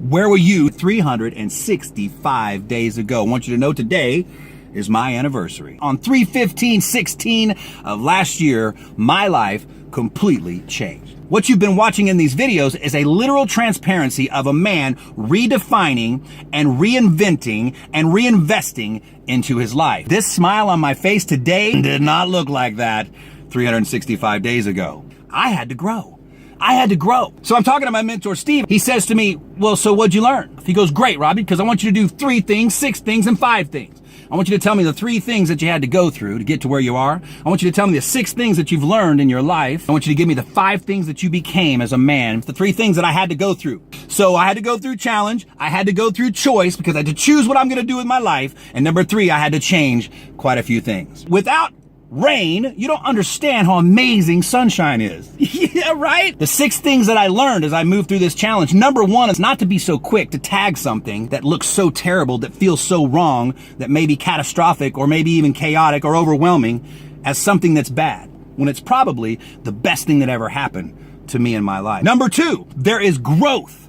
Where were you 365 days ago? I want you to know today is my anniversary. On 3/15/16 of last year, my life completely changed. What you've been watching in these videos is a literal transparency of a man redefining and reinventing and reinvesting into his life. This smile on my face today did not look like that 365 days ago. I had to grow. I had to grow. So I'm talking to my mentor, Steve. He says to me, well, so what'd you learn? He goes, great, Robbie, because I want you to do 3 things, 6 things, and 5 things. I want you to tell me the 3 things that you had to go through to get to where you are. I want you to tell me the 6 things that you've learned in your life. I want you to give me the 5 things that you became as a man, the 3 things that I had to go through. So I had to go through challenge. I had to go through choice because I had to choose what I'm going to do with my life. And number 3, I had to change quite a few things. Without rain, you don't understand how amazing sunshine is. Yeah, right? The 6 things that I learned as I moved through this challenge. Number 1 is not to be so quick to tag something that looks so terrible, that feels so wrong, that may be catastrophic or maybe even chaotic or overwhelming as something that's bad, when it's probably the best thing that ever happened to me in my life. Number 2, there is growth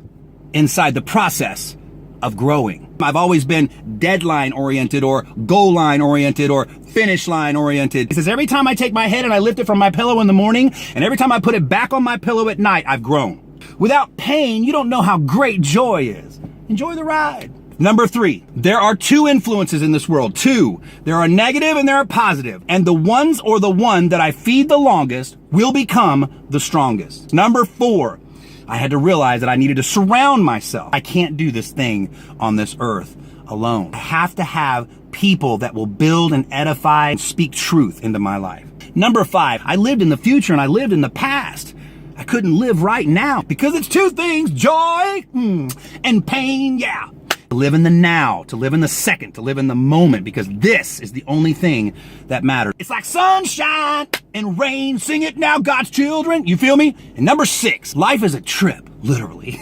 inside the process of growing. I've always been deadline oriented or goal line oriented or finish line oriented. He says, every time I take my head and I lift it from my pillow in the morning, and every time I put it back on my pillow at night, I've grown. Without pain, you don't know how great joy is. Enjoy the ride. Number 3, there are 2 influences in this world. 2. There are negative and there are positive. And the ones or the one that I feed the longest will become the strongest. Number 4, I had to realize that I needed to surround myself. I can't do this thing on this earth alone. I have to have people that will build and edify and speak truth into my life. Number 5, I lived in the future and I lived in the past. I couldn't live right now because it's 2 things, joy and pain, yeah. To live in the now, to live in the second, to live in the moment, because this is the only thing that matters. It's like sunshine and rain. Sing it now, God's children. You feel me? And number 6, life is a trip, literally.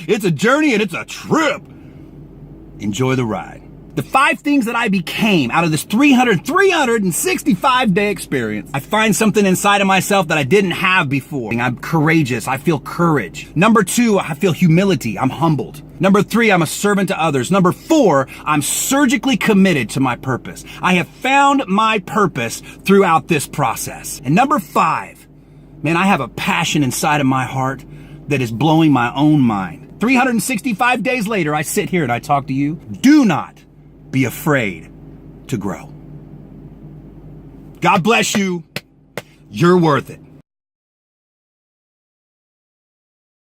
It's a journey and it's a trip. Enjoy the ride. The 5 things that I became out of this 365 day experience. I find something inside of myself that I didn't have before. I'm courageous. I feel courage. Number 2, I feel humility. I'm humbled. Number 3, I'm a servant to others. Number 4, I'm surgically committed to my purpose. I have found my purpose throughout this process. And number 5, man, I have a passion inside of my heart that is blowing my own mind. 365 days later, I sit here and I talk to you. Do not be afraid to grow. God bless you. You're worth it.